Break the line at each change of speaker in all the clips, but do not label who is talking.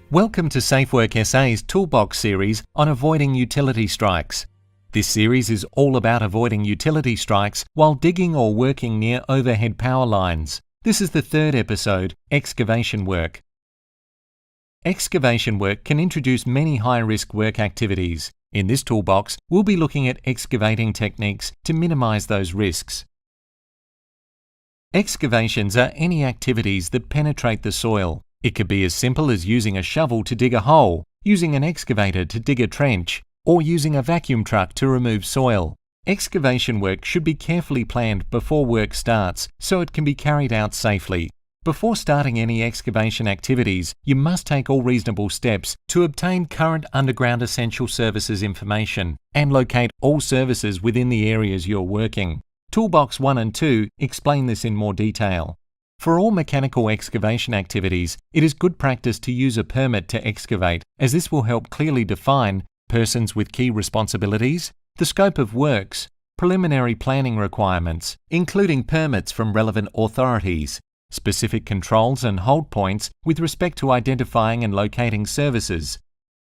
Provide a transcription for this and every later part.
Welcome to SafeWork SA's Toolbox series on avoiding utility strikes. This series is all about avoiding utility strikes while digging or working near overhead power lines. This is the third episode, Excavation Work. Excavation work can introduce many high-risk work activities. In this toolbox, we'll be looking at excavating techniques to minimize those risks. Excavations are any activities that penetrate the soil. It could be as simple as using a shovel to dig a hole, using an excavator to dig a trench, or using a vacuum truck to remove soil. Excavation work should be carefully planned before work starts so it can be carried out safely. Before starting any excavation activities, you must take all reasonable steps to obtain current underground essential services information and locate all services within the areas you're working. Toolbox 1 and 2 explain this in more detail. For all mechanical excavation activities, it is good practice to use a permit to excavate, as this will help clearly define persons with key responsibilities, the scope of works, preliminary planning requirements, including permits from relevant authorities, specific controls and hold points with respect to identifying and locating services.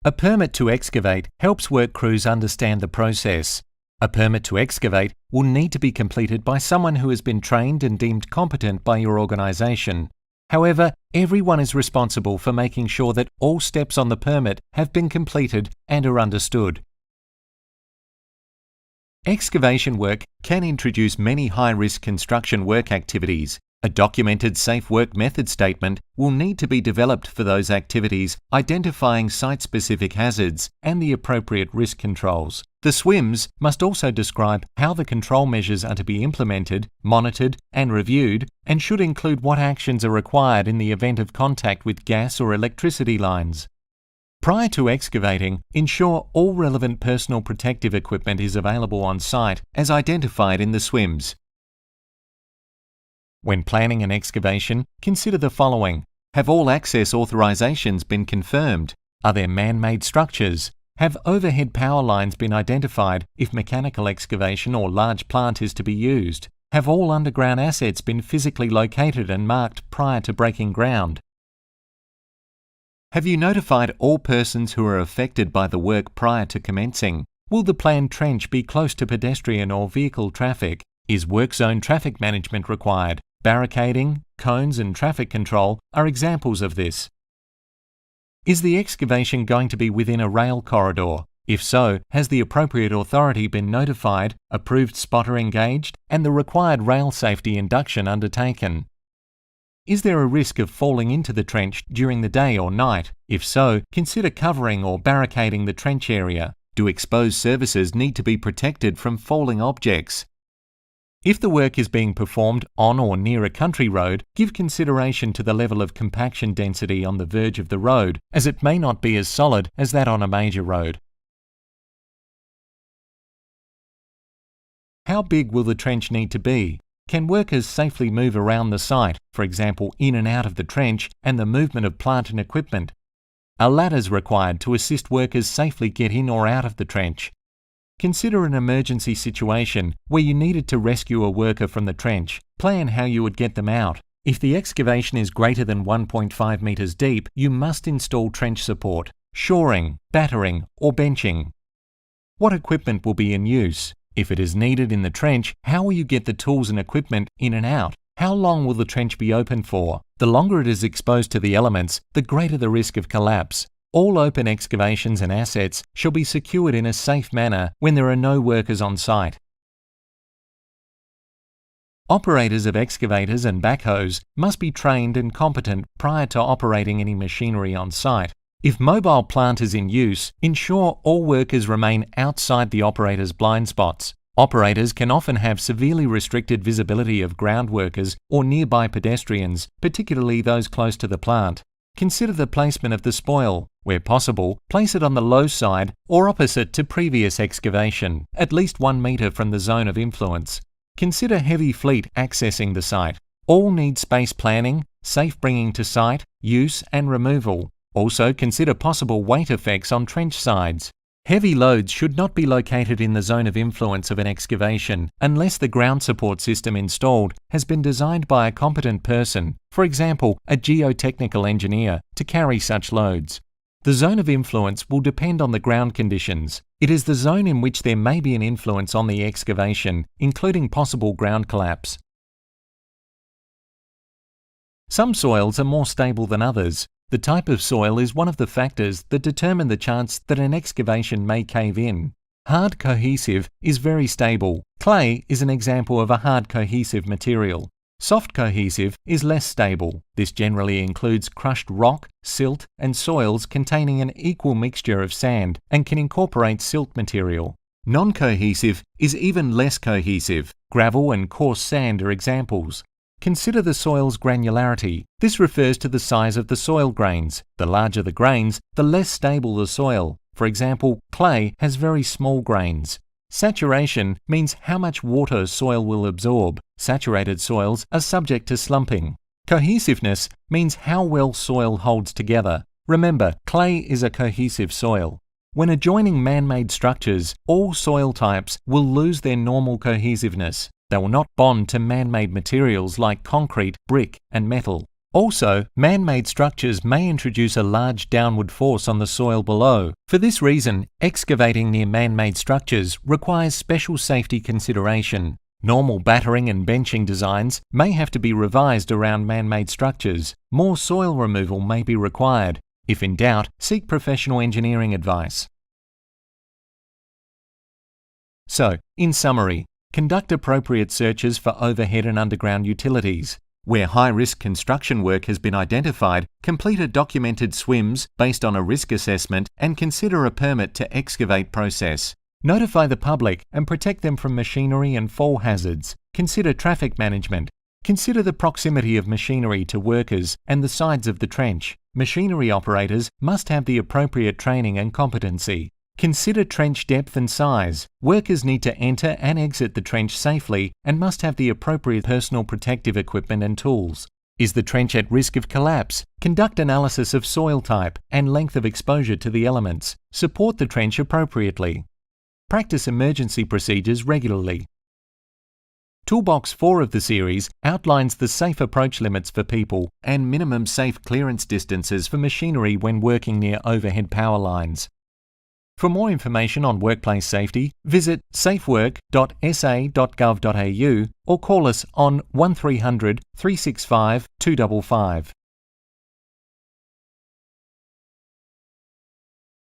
A permit to excavate helps work crews understand the process. A permit to excavate will need to be completed by someone who has been trained and deemed competent by your organisation. However, everyone is responsible for making sure that all steps on the permit have been completed and are understood. Excavation work can introduce many high-risk construction work activities. A documented safe work method statement will need to be developed for those activities, identifying site-specific hazards and the appropriate risk controls. The SWMs must also describe how the control measures are to be implemented, monitored and reviewed, and should include what actions are required in the event of contact with gas or electricity lines. Prior to excavating, ensure all relevant personal protective equipment is available on site as identified in the SWMs. When planning an excavation, consider the following. Have all access authorizations been confirmed? Are there man-made structures? Have overhead power lines been identified if mechanical excavation or large plant is to be used? Have all underground assets been physically located and marked prior to breaking ground? Have you notified all persons who are affected by the work prior to commencing? Will the planned trench be close to pedestrian or vehicle traffic? Is work zone traffic management required? Barricading, cones and traffic control are examples of this. Is the excavation going to be within a rail corridor? If so, has the appropriate authority been notified, approved spotter engaged, and the required rail safety induction undertaken? Is there a risk of falling into the trench during the day or night? If so, consider covering or barricading the trench area. Do exposed surfaces need to be protected from falling objects? If the work is being performed on or near a country road, give consideration to the level of compaction density on the verge of the road, as it may not be as solid as that on a major road. How big will the trench need to be? Can workers safely move around the site, for example in and out of the trench, and the movement of plant and equipment? Are ladders required to assist workers safely get in or out of the trench? Consider an emergency situation where you needed to rescue a worker from the trench. Plan how you would get them out. If the excavation is greater than 1.5 metres deep, you must install trench support, shoring, battering or benching. What equipment will be in use? If it is needed in the trench, how will you get the tools and equipment in and out? How long will the trench be open for? The longer it is exposed to the elements, the greater the risk of collapse. All open excavations and assets shall be secured in a safe manner when there are no workers on site. Operators of excavators and backhoes must be trained and competent prior to operating any machinery on site. If mobile plant is in use, ensure all workers remain outside the operator's blind spots. Operators can often have severely restricted visibility of ground workers or nearby pedestrians, particularly those close to the plant. Consider the placement of the spoil. Where possible, place it on the low side or opposite to previous excavation, at least 1 metre from the zone of influence. Consider heavy fleet accessing the site. All need space planning, safe bringing to site, use and removal. Also consider possible weight effects on trench sides. Heavy loads should not be located in the zone of influence of an excavation unless the ground support system installed has been designed by a competent person, for example, a geotechnical engineer, to carry such loads. The zone of influence will depend on the ground conditions. It is the zone in which there may be an influence on the excavation, including possible ground collapse. Some soils are more stable than others. The type of soil is one of the factors that determine the chance that an excavation may cave in. Hard cohesive is very stable. Clay is an example of a hard cohesive material. Soft cohesive is less stable. This generally includes crushed rock, silt, and soils containing an equal mixture of sand and can incorporate silt material. Non-cohesive is even less cohesive. Gravel and coarse sand are examples. Consider the soil's granularity. This refers to the size of the soil grains. The larger the grains, the less stable the soil. For example, clay has very small grains. Saturation means how much water soil will absorb. Saturated soils are subject to slumping. Cohesiveness means how well soil holds together. Remember, clay is a cohesive soil. When adjoining man-made structures, all soil types will lose their normal cohesiveness. They will not bond to man-made materials like concrete, brick, and metal. Also, man-made structures may introduce a large downward force on the soil below. For this reason, excavating near man-made structures requires special safety consideration. Normal battering and benching designs may have to be revised around man-made structures. More soil removal may be required. If in doubt, seek professional engineering advice. So, in summary, conduct appropriate searches for overhead and underground utilities. Where high-risk construction work has been identified, complete a documented SWIMS based on a risk assessment and consider a permit to excavate process. Notify the public and protect them from machinery and fall hazards. Consider traffic management. Consider the proximity of machinery to workers and the sides of the trench. Machinery operators must have the appropriate training and competency. Consider trench depth and size. Workers need to enter and exit the trench safely and must have the appropriate personal protective equipment and tools. Is the trench at risk of collapse? Conduct analysis of soil type and length of exposure to the elements. Support the trench appropriately. Practice emergency procedures regularly. Toolbox 4 of the series outlines the safe approach limits for people and minimum safe clearance distances for machinery when working near overhead power lines. For more information on workplace safety, visit safework.sa.gov.au or call us on 1300 365 255.